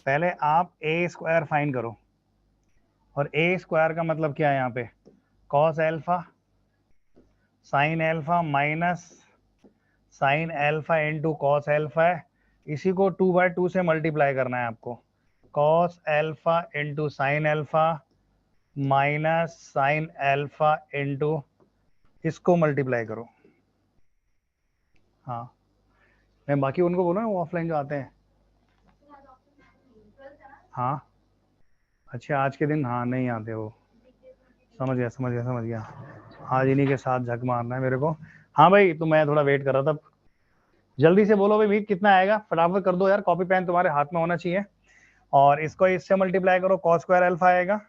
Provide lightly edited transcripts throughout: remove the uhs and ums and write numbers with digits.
पहले आप ए square find करो, और ए स्क्वायर का मतलब क्या है यहाँ पे, cos alpha sine alpha minus sine alpha into cos alpha है, इसी को 2/2 से मल्टीप्लाई करना है आपको। Cos alpha into sine alpha minus sine alpha into, इसको मल्टीप्लाई करो। हाँ, मैं बाकी उनको बोलो ना, वो ऑफलाइन जो आते हैं। हाँ अच्छा, आज के दिन हाँ नहीं आते वो, समझ गया समझ गया समझ गया। आज इन्हीं के साथ झक मारना है मेरे को। हाँ भाई, तो मैं थोड़ा वेट कर रहा था। जल्दी से बोलो भाई, मीट कितना आएगा, फटाफट कर दो यार, कॉपी पेन तुम्हारे हाथ में होना चाहिए। और इसको इससे मल्टीप्लाई करो, कॉस स्क्वायर अल्फा आएगा।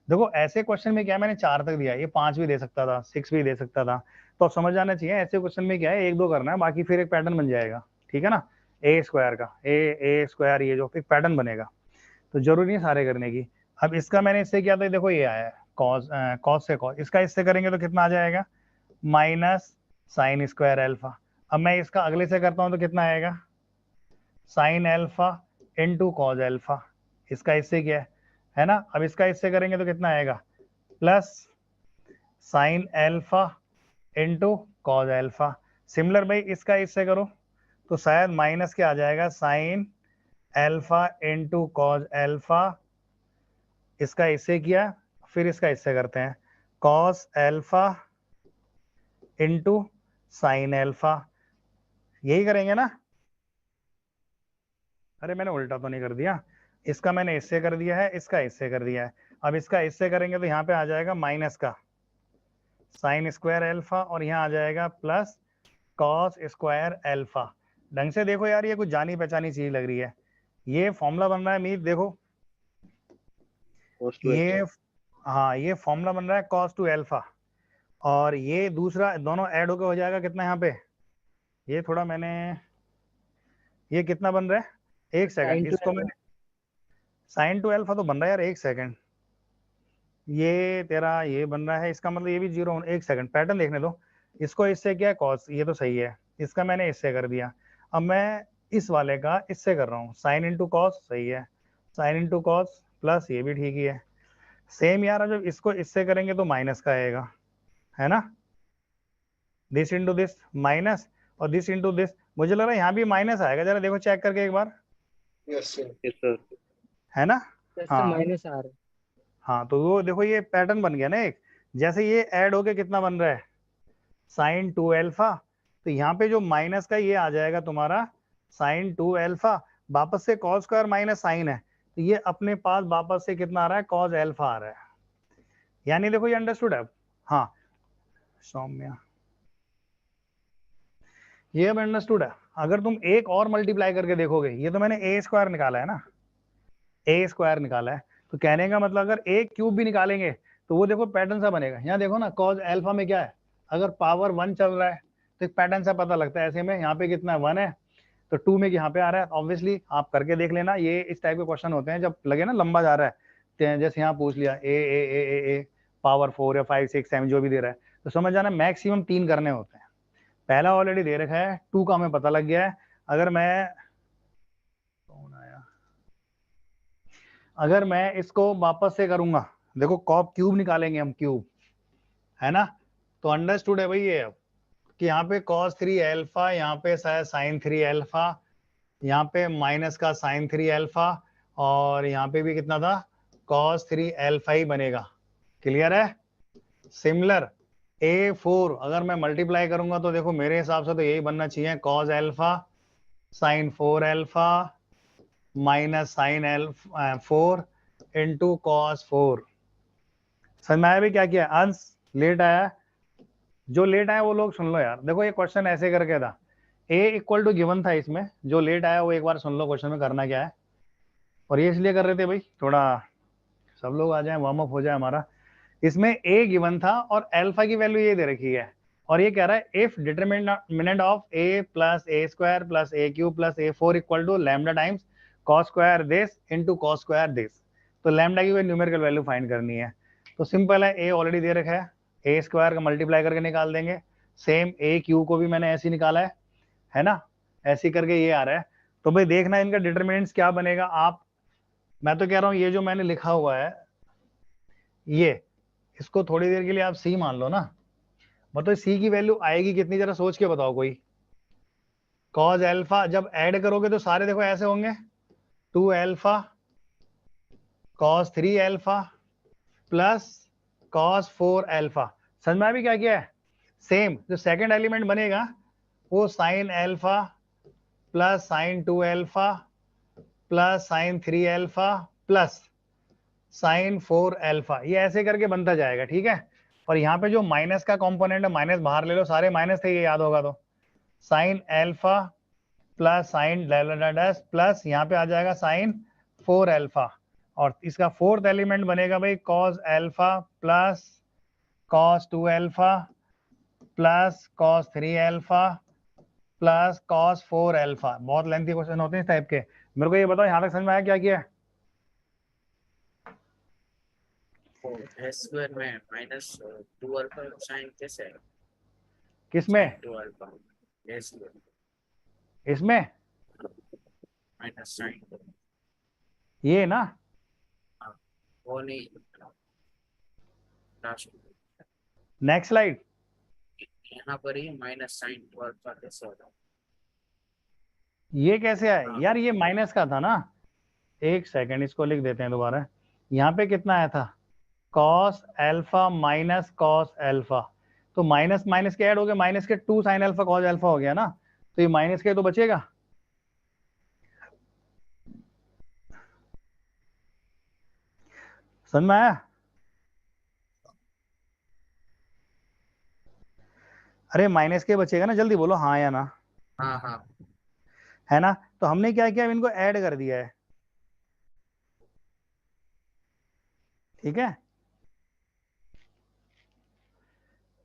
देखो ऐसे क्वेश्चन में क्या है, मैंने 4 तक दिया, ये 5 भी दे सकता था, 6 भी दे सकता था, तो अब समझ आना चाहिए ऐसे क्वेश्चन में क्या है, 1-2 करना है, बाकी फिर एक पैटर्न बन जाएगा। ठीक है ना, ए स्क्वायर का ए स्क्वायर, ये जो एक पैटर्न बनेगा, तो जरूरी नहीं है सारे करने की। अब इसका मैंने इससे किया था, देखो ये आया है कॉस, कॉस से कॉस, इसका इससे करेंगे तो कितना आ जाएगा, माइनस साइन स्क्वायर एल्फा। अब मैं इसका अगले से करता हूं तो कितना आएगा, sine alpha into cos alpha, इसका इससे क्या है ना। अब इसका इससे करेंगे तो कितना आएगा, plus sine alpha into cos alpha. Similar भाई इसका इससे करो तो शायद माइनस क्या आ जाएगा, sine alpha into cos alpha, इसका इससे किया, फिर इसका इससे करते हैं, cos alpha into sine alpha, यही करेंगे ना। अरे मैंने उल्टा तो नहीं कर दिया, इसका मैंने इससे कर दिया है, इसका इससे कर दिया है। अब इसका इससे करेंगे तो यहाँ पे आ जाएगा माइनस का साइन स्क्वायर एल्फा, और यहाँ आ जाएगा प्लस कॉस स्क्वायर एल्फा। ढंग से देखो यार, ये कुछ जानी पहचानी चीज लग रही है। ये फॉर्मूला बन रहा है मीत, देखो ये, हाँ ये फॉर्मूला बन रहा है कॉस टू एल्फा, और ये दूसरा दोनों ऐड होकर हो जाएगा कितना यहाँ पे, ये थोड़ा मैंने, ये कितना बन रहा है, एक सेकंड, इसको मैंने साइन टू एल्फा तो बन रहा है यार, एक सेकंड, ये तेरा ये बन रहा है, इसका मतलब ये भी 0, एक सेकंड पैटर्न देखने दो। इसको इससे क्या है कॉस, ये तो सही है, इसका मैंने इससे कर दिया। अब मैं इस वाले का इससे कर रहा हूँ, साइन इंटू कॉस, सही है, साइन इंटू कॉस प्लस, ये भी ठीक ही है। सेम यार, जब इसको इससे करेंगे तो माइनस का आएगा, है ना, दिस इंटू दिस माइनस, और दिस इंटू दिस, मुझे लग रहा है यहाँ भी माइनस आएगा, जरा देखो चेक करके एक बार, यस सर, है ना। हाँ माइनस आ रहा है। हाँ, तो वो देखो ये पैटर्न बन गया ना एक, जैसे ये ऐड होके कितना बन रहा है, साइन 2 एल्फा, तो यहाँ पे जो माइनस का ये आ जाएगा तुम्हारा साइन 2 एल्फा, वापस से कॉस स्क्वायर माइनस साइन है, तो ये अपने पास वापस से कितना आ रहा है, कॉस एल्फा आ रहा है। यानी देखो ये अंडरस्टूड है। हाँ सौम्या, ये अब अंडरस्टूड है। अगर तुम एक और मल्टीप्लाई करके देखोगे, ये तो मैंने ए स्क्वायर निकाला है ना, ए स्क्वायर निकाला है, तो कहने का मतलब अगर ए क्यूब भी निकालेंगे तो वो देखो पैटर्न सा बनेगा। यहाँ देखो ना, कॉज एल्फा में क्या है, अगर पावर 1 चल रहा है तो एक पैटर्न सा पता लगता है, ऐसे में यहाँ पे कितना 1 है, तो 2 में यहाँ पे आ रहा है, ऑब्वियसली आप करके देख लेना, ये इस टाइप के क्वेश्चन होते हैं जब लगे ना लंबा जा रहा है, तो जैसे यहाँ पूछ लिया ए पावर 4 या 5 6 7 जो भी दे रहा है, तो समझ जाना मैक्सिमम 3 करने होते हैं। पहला ऑलरेडी दे रखा है, 2 का हमें पता लग गया है। अगर मैं, कौन आया, अगर मैं इसको वापस से करूंगा, देखो कॉप क्यूब निकालेंगे हम, क्यूब है ना, तो अंडरस्टूड है भाई ये अब, कि यहाँ पे cos 3 एल्फा, यहाँ पे शायद sin 3 एल्फा, यहाँ पे माइनस का sin 3 एल्फा, और यहाँ पे भी कितना था, cos 3 एल्फा ही बनेगा। क्लियर है। सिमिलर A4 अगर मैं मल्टीप्लाई करूंगा तो देखो मेरे हिसाब से तो यही बनना चाहिए, cos alpha sin 4 alpha minus sine alpha 4 into cos 4। समझ में आया भी क्या किया, अंश लेट आया, जो लेट आया वो लोग सुन लो यार। देखो ये क्वेश्चन ऐसे करके था, a इक्वल टू गिवन था, इसमें जो लेट आया वो एक बार सुन लो क्वेश्चन में करना क्या है। और ये इसलिए कर रहे थे भाई, थोड़ा सब लोग आ जाए, वार्म अप हो जाए हमारा। इसमें a गिवन था और अल्फा की वैल्यू ये दे रखी है, और ये कह रहा है if determinant of a plus A square plus A cube plus A 4 equal to lambda times cos square this into cos square this, तो लैम्डा की कोई न्यूमेरिकल वैल्यू फाइंड करनी है। तो सिंपल है, a ऑलरेडी दे रखा है, ए स्क्वायर का मल्टीप्लाई करके निकाल देंगे, सेम ए क्यू को भी मैंने ऐसे ही निकाला है ना, ऐसे करके ये आ रहा है। तो भाई देखना इनका डिटरमिनेंट्स क्या बनेगा। आप, मैं तो कह रहा हूं ये जो मैंने लिखा हुआ है ये, इसको थोड़ी देर के लिए आप सी मान लो ना। मतलब सी की वैल्यू आएगी कितनी, जरा सोच के बताओ कोई। कॉज एल्फा जब ऐड करोगे तो सारे देखो ऐसे होंगे, 2 alpha cos 3 alpha plus cos 4 alpha. समझ में भी क्या किया है? सेम जो सेकंड एलिमेंट बनेगा वो sine alpha plus sign 2 alpha plus sign 3 alpha plus sign 4 alpha, ये ऐसे करके बनता जाएगा, ठीक है। और यहाँ पे जो माइनस का कंपोनेंट है माइनस बाहर ले लो, सारे माइनस थे ये याद होगा तो। Sine alpha plus sign dash plus यहाँ पे आ जाएगा साइन 4 एल्फा, और इसका फोर्थ एलिमेंट बनेगा भाई cos alpha plus cos 2 alpha plus cos 3 alpha plus cos 4 alpha. बहुत लेंथी क्वेश्चन होते हैं इस टाइप के। मेरे को ये बताओ यहाँ तक समझ में आया क्या किया है? स्क्वायर में माइनस 2 अल्फा साइन कैसे है? किसमें? 2 अल्फा इसमें माइनस साइन, ये ना, वो नहीं, नेक्स्ट स्लाइड। यहाँ पर ही माइनस साइन 2 अल्फा कैसे होगा? ये कैसे आया यार? ये माइनस का था ना, एक सेकंड इसको लिख देते हैं दोबारा। यहाँ पे कितना आया था? Cos alpha minus cos alpha, तो माइनस माइनस के ऐड हो गए, माइनस के 2 साइन एल्फा कॉस एल्फा हो गया ना, तो ये माइनस के तो बचेगा। समझ में आया? अरे माइनस के बचेगा ना, जल्दी बोलो हाँ या ना। हाँ हाँ है ना? तो हमने क्या किया, इनको ऐड कर दिया है, ठीक है।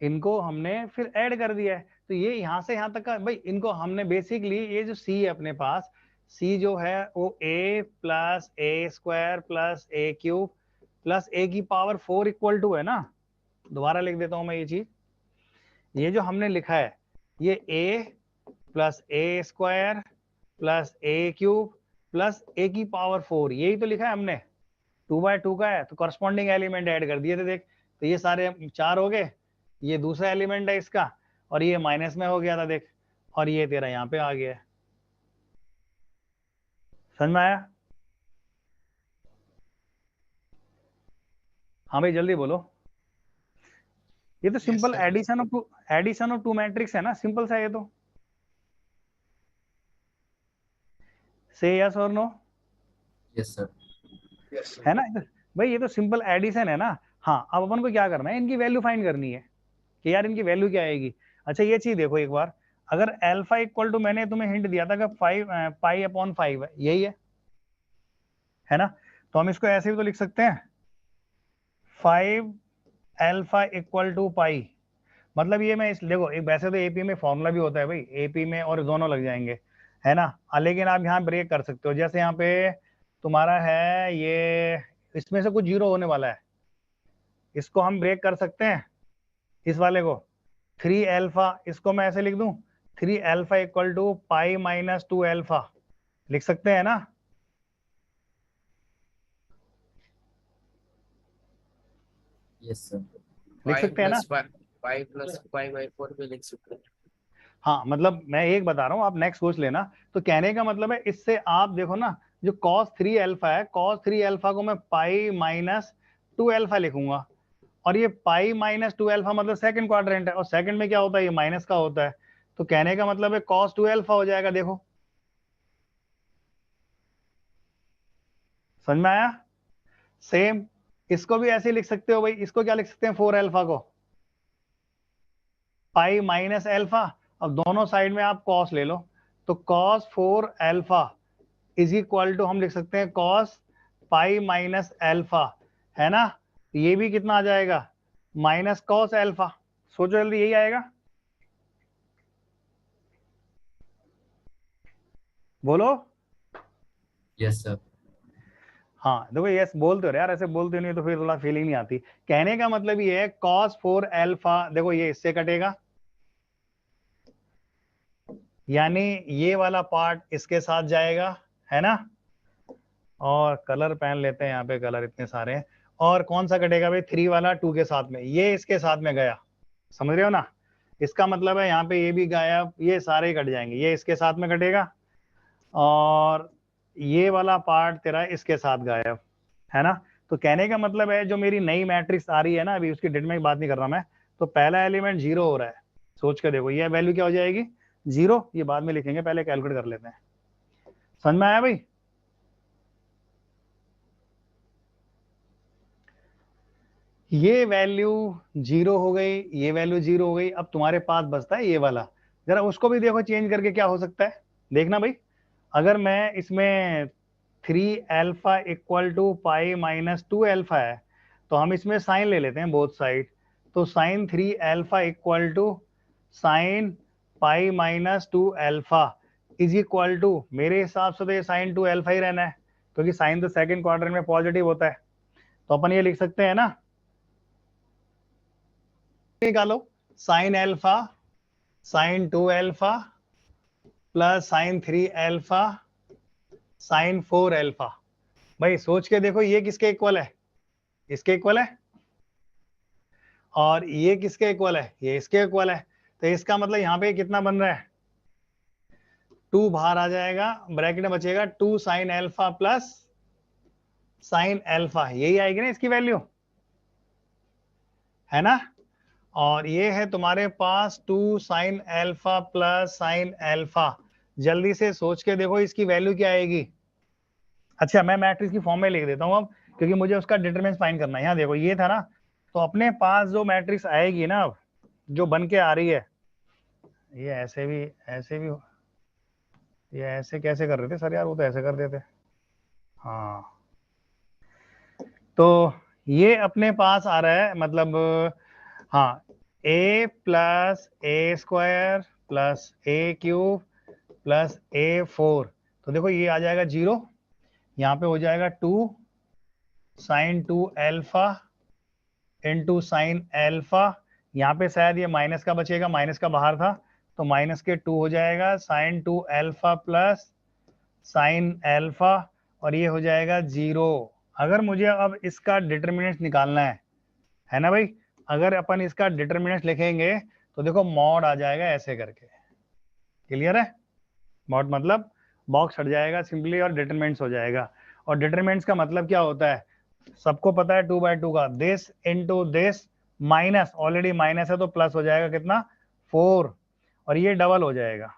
इनको हमने फिर ऐड कर दिया है, तो ये यहां से यहां तक का भाई, इनको हमने बेसिकली ये जो सी है अपने पास, सी जो है वो a plus A square plus A cube plus a की पावर 4 इक्वल टू है ना। दोबारा लिख देता हूं मैं ये चीज, ये जो हमने लिखा है ये a plus A square plus A cube plus a की पावर 4, यही तो लिखा है हमने। 2/2 का है तो करस्पॉन्डिंग एलिमेंट ऐड कर दिए थे देख, तो ये सारे 4 हो गए, ये दूसरा एलिमेंट है इसका, और ये माइनस में हो गया था देख, और ये तेरा यहाँ पे आ गया है। समझ में आया? हाँ भाई जल्दी बोलो। ये तो simple addition of two matrix है ना, सिंपल सा ये तो। से यस और नो? यस सर, है ना? भाई ये तो सिंपल एडिशन है ना। हाँ अब अपन को क्या करना है, इनकी वैल्यू फाइंड करनी है कि यार इनकी वैल्यू क्या आएगी। अच्छा ये चीज देखो एक बार, अगर एल्फा इक्वल टू, मैंने तुम्हें हिंट दिया था कि 5 पाई अपॉन 5 है, यही है ना? तो हम इसको ऐसे भी तो लिख सकते हैं, 5 एल्फा इक्वल टू पाई। मतलब ये मैं इस देखो, एक वैसे तो एपी में फॉर्मूला भी होता है भाई, एपी में और दोनों लग जाएंगे, है ना? लेकिन आप यहाँ ब्रेक कर सकते हो, जैसे यहाँ पे तुम्हारा है ये, इसमें से कुछ जीरो होने वाला है, इसको हम ब्रेक कर सकते हैं, इस वाले को 3 एल्फा, इसको मैं ऐसे लिख दूं 3 alpha equal to pi minus 2 alpha, लिख सकते हैं ना? यस सर, लिख सकते हैं ना? 5 प्लस 5/4 भी लिख सकते हैं। हाँ मतलब मैं एक बता रहा हूँ, आप नेक्स्ट सोच लेना। तो कहने का मतलब है इससे आप देखो ना, जो cos 3 एल्फा है, cos 3 एल्फा को मैं पाई माइनस 2 एल्फा लिखूंगा, और ये पाई माइनस 2 एल्फा मतलब सेकंड क्वाड्रेंट है, और सेकंड में क्या होता है, ये माइनस का होता है, तो कहने का मतलब है cos 2 एल्फा हो जाएगा। देखो समझ में आया? सेम इसको भी ऐसे लिख सकते हो भाई, इसको क्या लिख सकते हैं, 4 एल्फा को पाई माइनस एल्फा, अब दोनों साइड में आप cos ले लो, तो cos 4 alpha is equal to हम लिख सकते हैं cos पाई माइनस एल्फा, है ना? ये भी कितना आ जाएगा, माइनस cos एल्फा। सोचो जल्दी, यही आएगा, बोलो। यस सर, हाँ देखो यस बोलते हो यार, ऐसे बोलते नहीं तो फिर थोड़ा फीलिंग नहीं आती। कहने का मतलब ये है cos 4 एल्फा, देखो ये इससे कटेगा, यानी ये वाला पार्ट इसके साथ जाएगा, है ना। और कलर पहन लेते हैं, यहाँ पे कलर इतने सारे हैं। और कौन सा कटेगा भाई, 3 वाला 2 के साथ में, ये इसके साथ में गया, समझ रहे हो ना। इसका मतलब है यहाँ पे ये भी गायब, ये सारे ही कट जाएंगे, ये इसके साथ में कटेगा और ये वाला पार्ट तेरा इसके साथ गायब, है ना। तो कहने का मतलब है जो मेरी नई मैट्रिक्स आ रही है ना, अभी उसकी डिट में बात नहीं कर रहा मैं, तो पहला एलिमेंट 0 हो रहा है, सोच के देखो ये वैल्यू क्या हो जाएगी 0, ये बाद में लिखेंगे, पहले कैलकुलेट कर लेते हैं। समझ में आया भाई। ये वैल्यू 0 हो गई, ये वैल्यू 0 हो गई। अब तुम्हारे पास बचता है ये वाला, जरा उसको भी देखो चेंज करके क्या हो सकता है, देखना भाई। अगर मैं इसमें 3 alpha equal to pi minus 2 alpha है, तो हम इसमें साइन ले लेते हैं बोथ साइड। तो sine 3 alpha equal to sine pi minus 2 alpha is equal to, मेरे हिसाब से तो ये साइन 2 अल्फा ही रहना है, क्योंकि साइन तो सेकंड क्वाड्रेंट में पॉजिटिव होता है। तो अपन ये लिख सकते हैं ना, निकालो sine alpha sign 2 alpha plus sign 3 alpha sign 4 alpha. भाई सोच के देखो ये किसके इक्वल है, इसके इक्वल है, और ये किसके इक्वल है, ये इसके इक्वल है। तो इसका मतलब यहाँ पे कितना बन रहा है, 2 बाहर आ जाएगा, ब्रैकेट में बचेगा 2 sine alpha plus sine alpha, यही आएगी ना इसकी वैल्यू, है ना। और ये है तुम्हारे पास 2 sine alpha plus sine alpha. जल्दी से सोच के देखो इसकी वैल्यू क्या आएगी। अच्छा मैं मैट्रिक्स की फॉर्म में लिख देता हूँ अब, क्योंकि मुझे उसका डिटरमिनेंट फाइंड करना है। यहाँ देखो ये था ना, तो अपने पास जो मैट्रिक्स आएगी ना अब, जो बन के आ रही है, ये ऐसे भी, ये ऐसे कैसे कर रहे थे सर यार, वो तो ऐसे कर देते। हाँ तो ये अपने पास आ रहा है, मतलब हाँ, a plus A square plus A cube plus A4। तो देखो ये आ जाएगा 0, यहाँ पे हो जाएगा 2 sine 2 alpha into sine alpha, यहाँ पे शायद ये माइनस का बचेगा, माइनस का बाहर था, तो माइनस के 2 हो जाएगा sine 2 alpha plus sine alpha, और ये हो जाएगा 0। अगर मुझे अब इसका डिटरमिनेंट निकालना है ना भाई, अगर अपन इसका डिटरमिनेंट लिखेंगे तो देखो मॉड आ जाएगा ऐसे करके, क्लियर है। मॉड मतलब बॉक्स हट जाएगा सिंपली और डिटरमिनेंट्स हो जाएगा। और डिटरमिनेंट्स का मतलब क्या होता है, सबको पता है 2/2 का, this into this minus, already minus है तो प्लस हो जाएगा कितना 4, और ये डबल हो जाएगा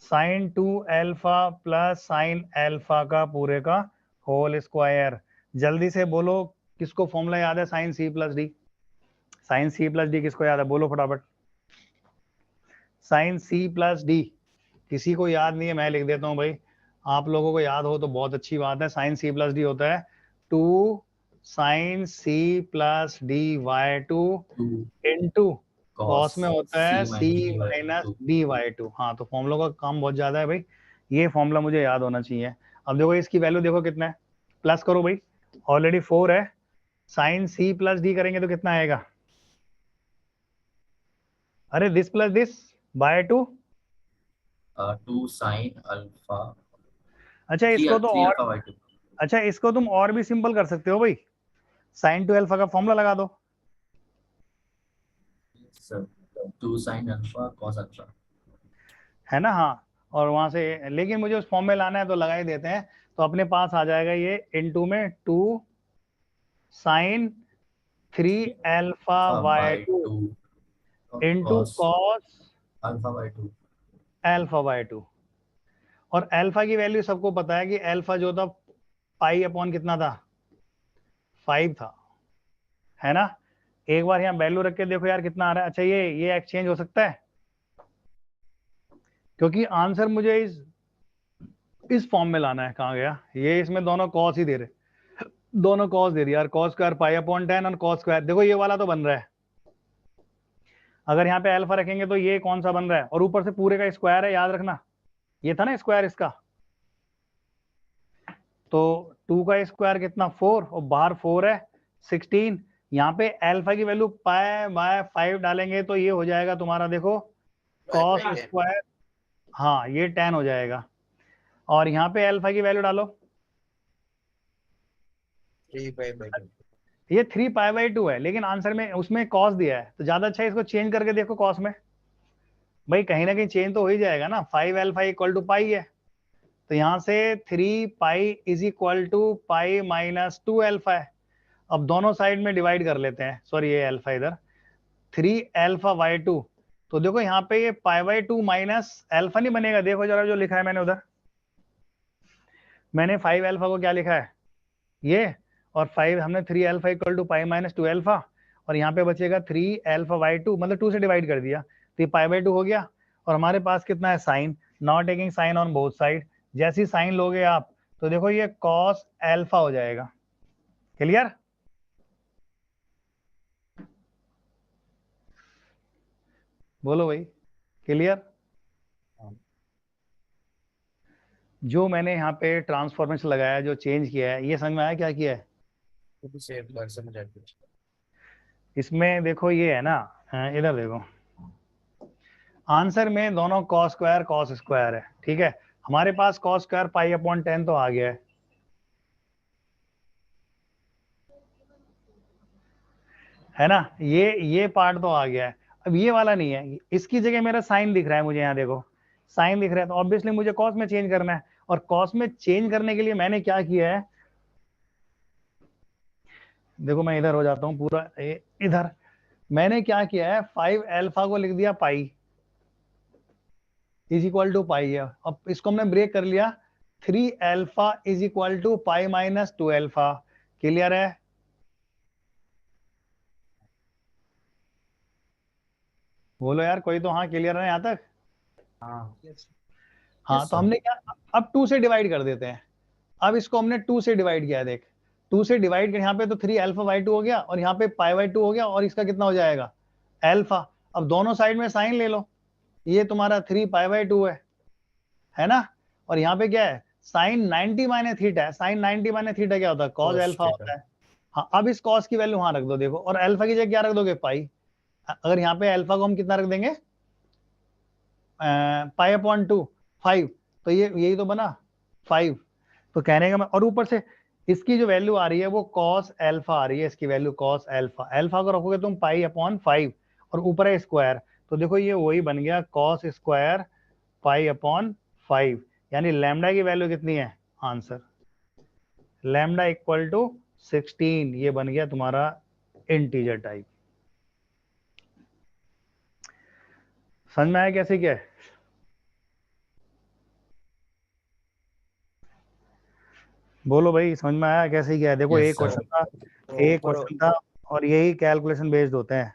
sine 2 alpha plus sine alpha का पूरे का होल स्क्वायर। जल्दी से बोलो किसको फॉर्मूला याद है, sine C plus D, sine C plus D किसको याद है, बोलो फटाफट। साइन सी प्लस डी किसी को याद नहीं है, मैं लिख देता हूं भाई, आप लोगों को याद हो तो बहुत अच्छी बात है। साइन सी प्लस डी होता है 2 sine C plus D by 2 into cos में होता है सी माइनस डी वाई 2। हाँ तो फॉर्मूला का काम बहुत ज्यादा है भाई, ये फॉर्मूला मुझे याद होना चाहिए। अब देखो इसकी वैल्यू देखो कितना है, प्लस करो भाई, ऑलरेडी 4 है, साइन सी प्लस डी करेंगे तो कितना आएगा, अरे this plus this by 2। 2 sine alpha, अच्छा इसको तो 3 और, अल्फा बाई 2। अच्छा इसको तुम और भी सिंपल कर सकते हो भाई, साइन 2 अल्फा का फॉर्मूला लगा दो, sir 2 sine alpha cos alpha, है ना। हाँ और वहां से, लेकिन मुझे उस फॉर्म में लाना है तो लगा ही देते हैं। तो अपने पास आ जाएगा ये इनटू में 2 sine 3 alpha by by 2 2 into cos cos alpha by 2। Alpha by 2। और अल्फा की वैल्यू सबको पता है कि अल्फा जो था पाई अपॉन कितना था, 5 था, है ना। एक बार यहाँ वैल्यू रख के देखो यार कितना आ रहा है। अच्छा ये एक्सचेंज हो सकता है, क्योंकि आंसर मुझे इस फॉर्म में लाना है। कहाँ गया ये, इसमें दोनों कॉस ही दे रहे, दोनों कॉस दे रही यार, कॉस स्क्वायर पाई अपॉन 10 और कॉस स्क्वायर, देखो ये वाला तो बन रहा है। अगर यहाँ पे अल्फा रखेंगे तो ये कौन सा बन रहा है, और ऊपर से पूरे का स्क्वायर है, याद रखना ये था ना स्क्वायर इसका, तो 2 का स्क्वायर कितना 4, और बाहर 4 है 16। यहाँ पे अल्फा की वैल्यू पाई बाय 5 डालेंगे तो ये हो जाएगा तुम्हारा देखो कॉस स्क्वायर हाँ ये 10 हो जाएगा, और यहाँ पे अल्फा की वैल्यू डालो, 3 पाई बाई 2। ये 3 पाई बाई 2 है, लेकिन आंसर में उसमें कॉस दिया है, तो ज्यादा अच्छा है इसको चेंज करके देखो कॉस में, भाई कहीं ना कहीं चेंज तो हो ही जाएगा ना। 5 अल्फा इक्वल टू पाई है, तो यहाँ से 3 pi is equal to pi minus 2 alpha है। अब दोनों साइड में डिवाइड कर लेते हैं, सॉरी ये अल्फा इधर, 3 अल्फा/2, तो देखो यहाँ पे ये पाई/2 माइनस अल्फा नहीं बनेगा, देखो जरा जो लिखा है मैंने उधर, मैंने 5 अल्फा को क्या लिखा है ये, और 5 हमने 3 alpha equal to pi minus 2 alpha, और यहाँ पे बचेगा 3 अल्फा/2, मतलब 2 से डिवाइड कर दिया तो ये पाई/2 हो गया। और हमारे पास कितना है sine, not taking sine on both side, जैसी साइन लोगे आप तो देखो ये कॉस अल्फा हो जाएगा। क्लियर? बोलो भाई, क्लियर? जो मैंने यहाँ पे ट्रांसफॉर्मेशन लगाया, जो चेंज किया है, ये समझ में आया क्या किया है? खुद से एक बार समझ आती है। इसमें देखो ये है ना, इधर देखो, आंसर में दोनों कॉस स्क्वायर कॉस स्क्वायर है, ठीक है, हमारे पास कॉस स्क्वायर पाई/10 तो आ गया है ना, ये पार्ट तो आ गया है। अब ये वाला नहीं है, इसकी जगह मेरा साइन दिख रहा है मुझे, यहाँ देखो साइन दिख रहा है, तो ऑब्वियसली मुझे कॉस में चेंज करना है, और कॉस में चेंज करने के लिए मैंने क्या किया है, देखो मैं इधर हो जाता हूँ पूरा, इधर मैंने क्या किया है, 5 अल्फा को लिख दिया pi is equal to pi है, अब इसको हमने ब्रेक कर लिया, 3 alpha is equal to pi minus 2 alpha. Clear है? बोलो यार कोई तो, हाँ क्लियर है यहाँ तक? हाँ हाँ तो हमने क्या, अब 2 से डिवाइड कर देते हैं, अब इसको हमने 2 से डिवाइड किया है, देख 2 से डिवाइड कर, यहाँ पे तो 3 अल्फा/2 हो गया, और यहाँ पे पाई/2 हो गया, और इसका कितना हो जाएगा अल्फा। अब दोनों साइड में साइन ले लो, ये तुम्हारा 3 पाई/2 है ना, और यहाँ पे क्या है साइन 90 माइनस थीटा है, साइन 90 माइनस थीटा क्या होता है, कॉस cos अल्फा थीटा। होता है। हाँ अब इस कॉस की वैल्यू वहां रख दो, देखो, और अल्फा की जगह क्या रख दोगे, पाई, अगर यहाँ पे अल्फा को हम कितना रख देंगे, पाई/2, 5, तो ये यही तो बना 5, तो कहने का मैं, और ऊपर से इसकी जो वैल्यू आ रही है वो कॉस अल्फा आ रही है, इसकी वैल्यू कॉस अल्फा, अल्फा को रखोगे तुम पाई/5, और ऊपर है स्क्वायर, तो देखो ये वही बन गया कॉस स्क्वायर पाई/5, यानी लैम्डा की वैल्यू कितनी है, आंसर लैम्डा इक्वल टू 16, ये बन गया तुम्हारा इंटीजर टाइप। समझ में आया कैसे क्या है? बोलो भाई, समझ में आया कैसे क्या है? देखो Yes, एक sir. क्वेश्चन था, तो एक ऊपर क्वेश्चन था, और यही कैलकुलेशन बेस्ड होते हैं।